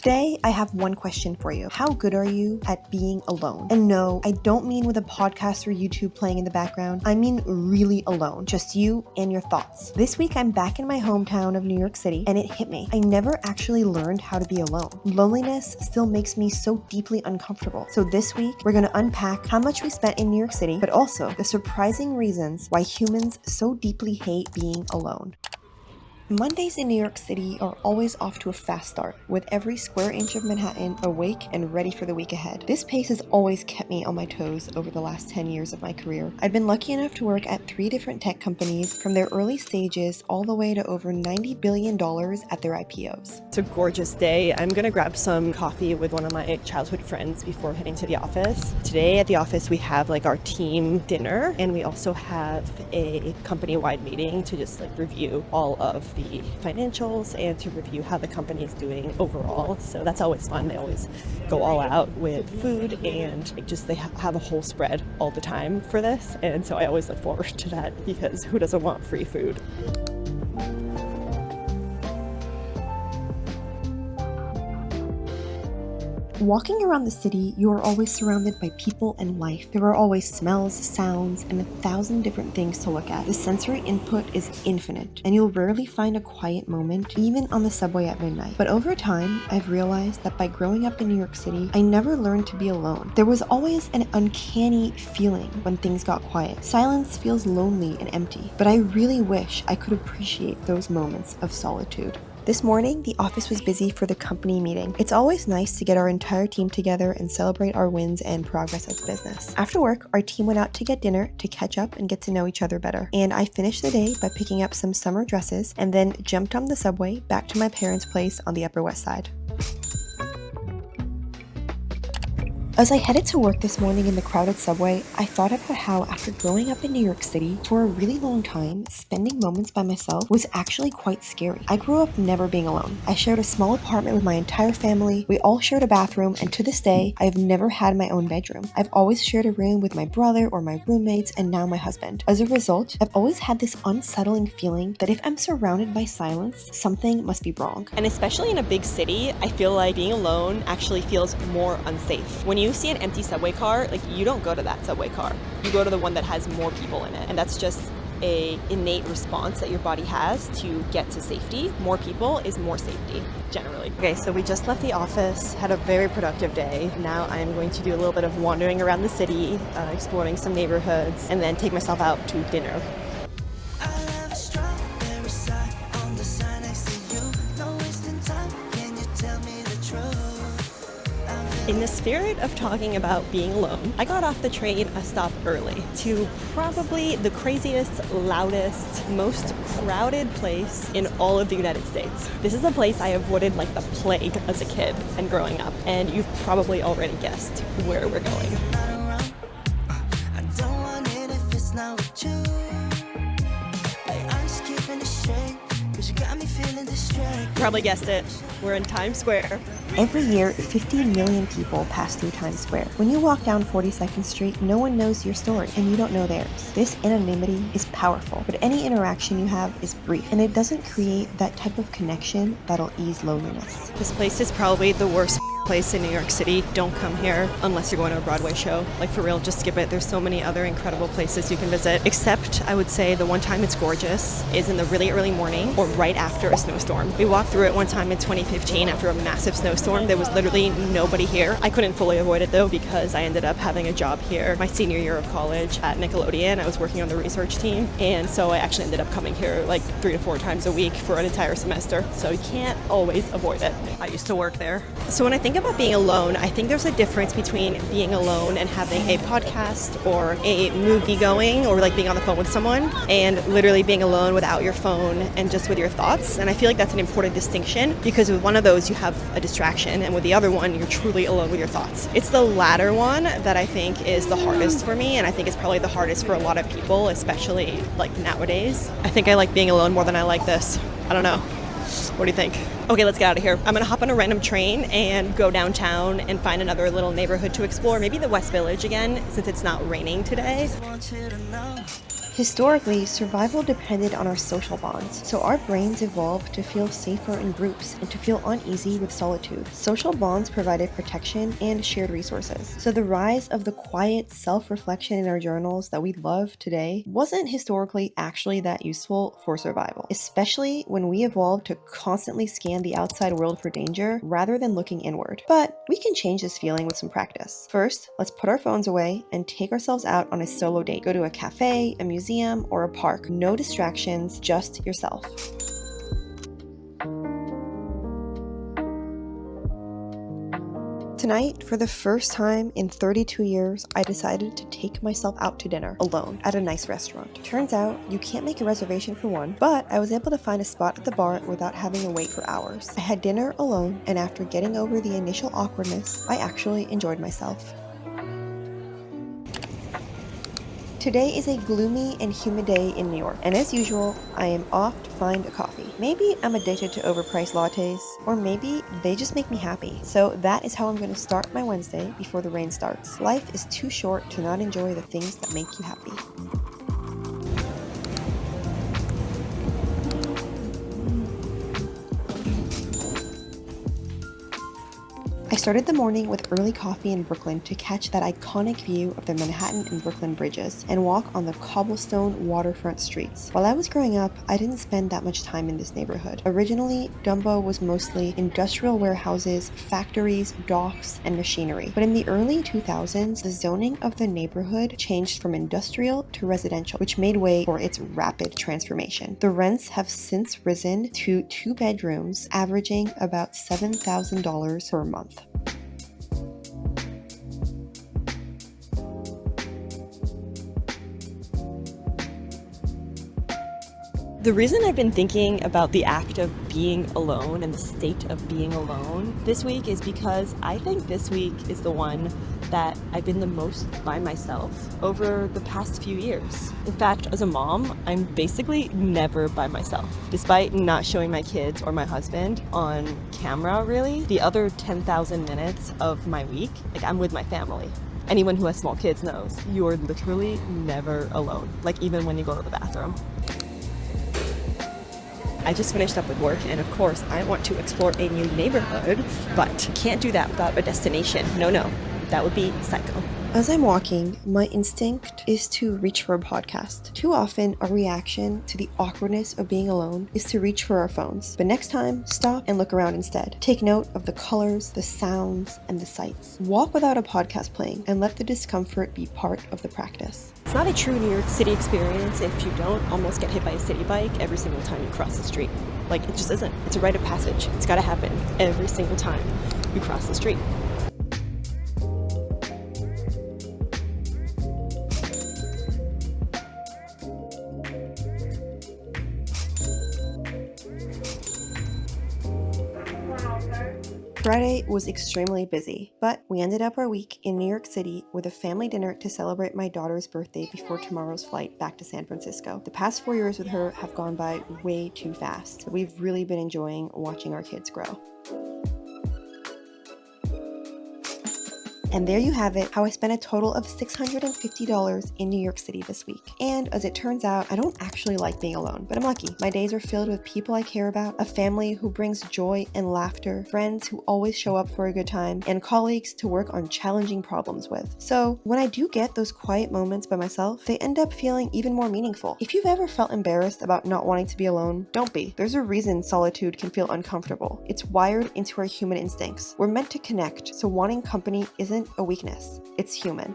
Today, I have one question for you. How good are you at being alone? And no, I don't mean with a podcast or YouTube playing in the background. I mean really alone. Just you and your thoughts. This week, I'm back in my hometown of New York City, and it hit me. I never actually learned how to be alone. Loneliness still makes me so deeply uncomfortable. So this week, we're going to unpack how much we spent in New York City, but also the surprising reasons why humans so deeply hate being alone. Mondays in New York City are always off to a fast start, with every square inch of Manhattan awake and ready for the week ahead. This pace has always kept me on my toes over the last 10 years of my career. I've been lucky enough to work at 3 different tech companies, from their early stages all the way to over $90 billion at their IPOs. It's a gorgeous day. I'm gonna grab some coffee with one of my childhood friends before heading to the office. Today at the office we have our team dinner, and we also have a company-wide meeting to just review all of the financials and to review how the company is doing overall. So that's always fun. They always go all out with food, and they have a whole spread all the time for this. And so I always look forward to that, because who doesn't want free food? Walking around the city, you are always surrounded by people and life. There are always smells, sounds, and 1,000 different things to look at. The sensory input is infinite, and you'll rarely find a quiet moment, even on the subway at midnight. But over time, I've realized that by growing up in New York City, I never learned to be alone. There was always an uncanny feeling when things got quiet. Silence feels lonely and empty, but I really wish I could appreciate those moments of solitude. This morning, the office was busy for the company meeting. It's always nice to get our entire team together and celebrate our wins and progress as a business. After work, our team went out to get dinner to catch up and get to know each other better. And I finished the day by picking up some summer dresses and then jumped on the subway back to my parents' place on the Upper West Side. As I headed to work this morning in the crowded subway, I thought about how, after growing up in New York City for a really long time, spending moments by myself was actually quite scary. I grew up never being alone. I shared a small apartment with my entire family. We all shared a bathroom, and to this day, I have never had my own bedroom. I've always shared a room with my brother or my roommates, and now my husband. As a result, I've always had this unsettling feeling that if I'm surrounded by silence, something must be wrong. And especially in a big city, I feel like being alone actually feels more unsafe. When you see an empty subway car, you don't go to that subway car. You go to the one that has more people in it. And that's just an innate response that your body has to get to safety. More people is more safety, generally. Okay, so we just left the office, had a very productive day. Now I'm going to do a little bit of wandering around the city, exploring some neighborhoods, and then take myself out to dinner. In the spirit of talking about being alone, I got off the train a stop early to probably the craziest, loudest, most crowded place in all of the United States. This is a place I avoided like the plague as a kid and growing up, and you've probably already guessed where we're going. Probably guessed it. We're in Times Square. Every year, 50 million people pass through Times Square. When you walk down 42nd Street, no one knows your story, and you don't know theirs. This anonymity is powerful, but any interaction you have is brief, and it doesn't create that type of connection that'll ease loneliness. This place is probably the worst place in New York City. Don't come here unless you're going to a Broadway show. For real, just skip it. There's so many other incredible places you can visit. Except, I would say the one time it's gorgeous is in the really early morning or right after a snowstorm. We walked through it one time in 2015 after a massive snowstorm. There was literally nobody here. I couldn't fully avoid it though, because I ended up having a job here my senior year of college at Nickelodeon. I was working on the research team, and so I actually ended up coming here 3 to 4 times a week for an entire semester. So you can't always avoid it. I used to work there. So when I think about being alone, I think there's a difference between being alone and having a podcast or a movie going, or being on the phone with someone, and literally being alone without your phone and just with your thoughts. And I feel like that's an important distinction, because with one of those you have a distraction, and with the other one you're truly alone with your thoughts. It's the latter one that I think is the hardest for me, and I think it's probably the hardest for a lot of people, especially nowadays. I think I like being alone more than I like this. I don't know. What do you think? Okay, let's get out of here. I'm gonna hop on a random train and go downtown and find another little neighborhood to explore. Maybe the West Village again, since it's not raining today. Historically, survival depended on our social bonds, so our brains evolved to feel safer in groups and to feel uneasy with solitude. Social bonds provided protection and shared resources. So the rise of the quiet self-reflection in our journals that we love today wasn't historically actually that useful for survival, especially when we evolved to constantly scan the outside world for danger rather than looking inward. But we can change this feeling with some practice. First, let's put our phones away and take ourselves out on a solo date. Go to a cafe, a museum, or a park. No distractions, just yourself. Tonight, for the first time in 32 years, I decided to take myself out to dinner, alone, at a nice restaurant. Turns out, you can't make a reservation for one, but I was able to find a spot at the bar without having to wait for hours. I had dinner alone, and after getting over the initial awkwardness, I actually enjoyed myself. Today is a gloomy and humid day in New York, and as usual, I am off to find a coffee. Maybe I'm addicted to overpriced lattes, or maybe they just make me happy. So that is how I'm going to start my Wednesday before the rain starts. Life is too short to not enjoy the things that make you happy. I started the morning with early coffee in Brooklyn to catch that iconic view of the Manhattan and Brooklyn bridges and walk on the cobblestone waterfront streets. While I was growing up, I didn't spend that much time in this neighborhood. Originally, Dumbo was mostly industrial warehouses, factories, docks, and machinery. But in the early 2000s, the zoning of the neighborhood changed from industrial to residential, which made way for its rapid transformation. The rents have since risen to 2 bedrooms, averaging about $7,000 per month. The reason I've been thinking about the act of being alone and the state of being alone this week is because I think this week is the one that I've been the most by myself over the past few years. In fact, as a mom, I'm basically never by myself. Despite not showing my kids or my husband on camera, really, the other 10,000 minutes of my week, I'm with my family. Anyone who has small kids knows you're literally never alone, even when you go to the bathroom. I just finished up with work, and of course I want to explore a new neighborhood, but can't do that without a destination. No, that would be psycho. As I'm walking, my instinct is to reach for a podcast. Too often, our reaction to the awkwardness of being alone is to reach for our phones. But next time, stop and look around instead. Take note of the colors, the sounds, and the sights. Walk without a podcast playing and let the discomfort be part of the practice. It's not a true New York City experience if you don't almost get hit by a city bike every single time you cross the street. It just isn't. It's a rite of passage. It's gotta happen every single time you cross the street. Friday was extremely busy, but we ended up our week in New York City with a family dinner to celebrate my daughter's birthday before tomorrow's flight back to San Francisco. The past 4 years with her have gone by way too fast, so we've really been enjoying watching our kids grow. And there you have it, how I spent a total of $650 in New York City this week. And as it turns out, I don't actually like being alone, but I'm lucky. My days are filled with people I care about, a family who brings joy and laughter, friends who always show up for a good time, and colleagues to work on challenging problems with. So when I do get those quiet moments by myself, they end up feeling even more meaningful. If you've ever felt embarrassed about not wanting to be alone, don't be. There's a reason solitude can feel uncomfortable. It's wired into our human instincts. We're meant to connect, so wanting company isn't a weakness. It's human.